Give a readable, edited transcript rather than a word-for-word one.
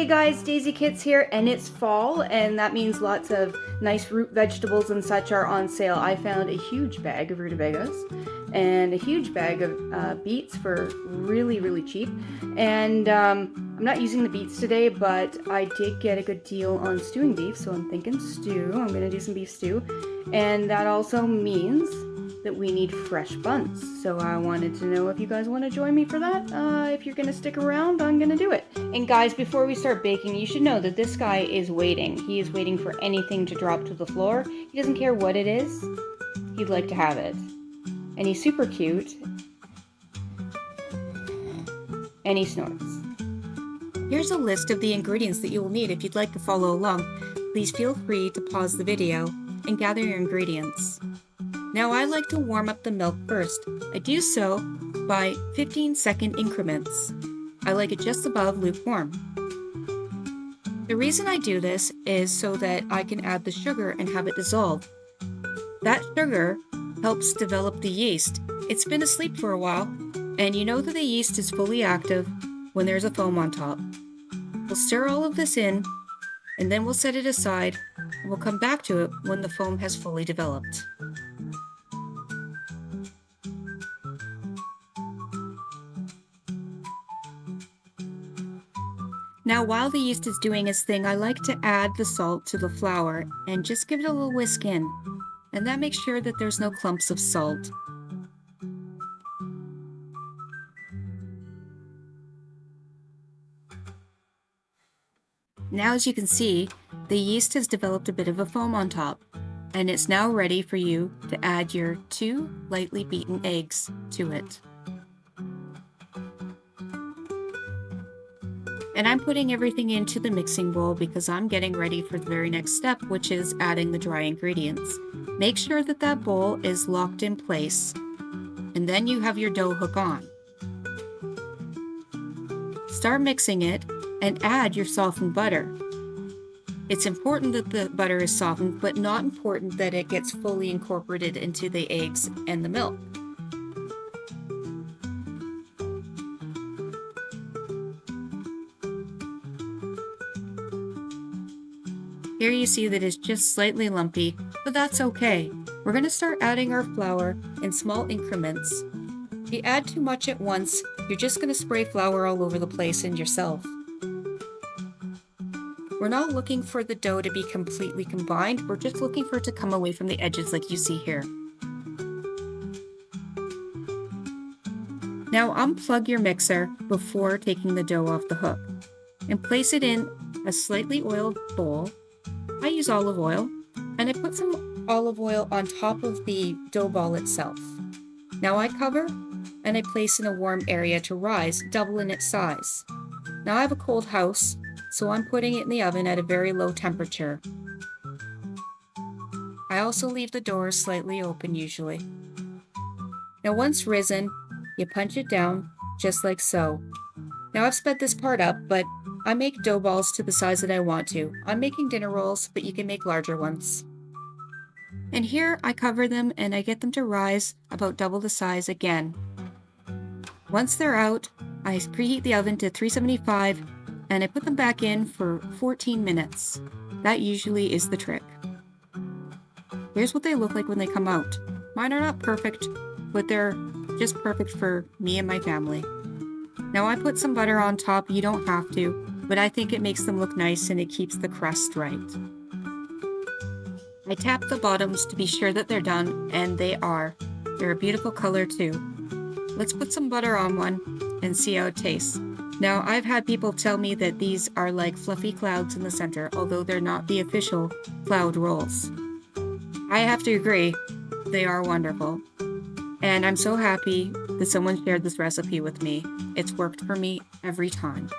guys, Daisy Kits here, and it's fall, and that means lots of nice root vegetables and such are on sale. I found a huge bag of rutabagas and a huge bag of beets for really cheap. And I'm not using the beets today, but I did get a good deal on stewing beef, so I'm thinking stew. I'm gonna do some beef stew, and that also means that we need fresh buns. So I wanted to know if you guys want to join me for that. If you're gonna stick around, I'm gonna do it. And guys, before we start baking, you should know that this guy is waiting. He is waiting for anything to drop to the floor. He doesn't care what it is. He'd like to have it. And he's super cute. And he snorts. Here's a list of the ingredients that you will need if you'd like to follow along. Please feel free to pause the video and gather your ingredients. Now I like to warm up the milk first. I do so by 15-second increments. I like it just above lukewarm. The reason I do this is so that I can add the sugar and have it dissolve. That sugar helps develop the yeast. It's been asleep for a while, and you know that the yeast is fully active when there's a foam on top. We'll stir all of this in, and then we'll set it aside, and we'll come back to it when the foam has fully developed. Now while the yeast is doing its thing, I like to add the salt to the flour and just give it a little whisk in. And that makes sure that there's no clumps of salt. Now as you can see, the yeast has developed a bit of a foam on top, and it's now ready for you to add your 2 lightly beaten eggs to it. And I'm putting everything into the mixing bowl because I'm getting ready for the very next step, which is adding the dry ingredients. Make sure that that bowl is locked in place, and then you have your dough hook on. Start mixing it and add your softened butter. It's important that the butter is softened, but not important that it gets fully incorporated into the eggs and the milk. Here you see that it's just slightly lumpy, but that's okay. We're going to start adding our flour in small increments. If you add too much at once, you're just going to spray flour all over the place and yourself. We're not looking for the dough to be completely combined, we're just looking for it to come away from the edges like you see here. Now unplug your mixer before taking the dough off the hook and place it in a slightly oiled bowl. I use olive oil, and I put some olive oil on top of the dough ball itself. Now I cover, and I place in a warm area to rise, double in its size. Now I have a cold house, so I'm putting it in the oven at a very low temperature. I also leave the doors slightly open usually. Now once risen, you punch it down, just like so. Now I've sped this part up, but I make dough balls to the size that I want to. I'm making dinner rolls, but you can make larger ones. And here I cover them and I get them to rise about double the size again. Once they're out, I preheat the oven to 375 and I put them back in for 14 minutes. That usually is the trick. Here's what they look like when they come out. Mine are not perfect, but they're just perfect for me and my family. Now I put some butter on top, you don't have to, but I think it makes them look nice and it keeps the crust right. I tap the bottoms to be sure that they're done, and they are. They're a beautiful color too. Let's put some butter on one and see how it tastes. Now I've had people tell me that these are like fluffy clouds in the center, although they're not the official cloud rolls. I have to agree, they are wonderful. And I'm so happy that someone shared this recipe with me. It's worked for me every time.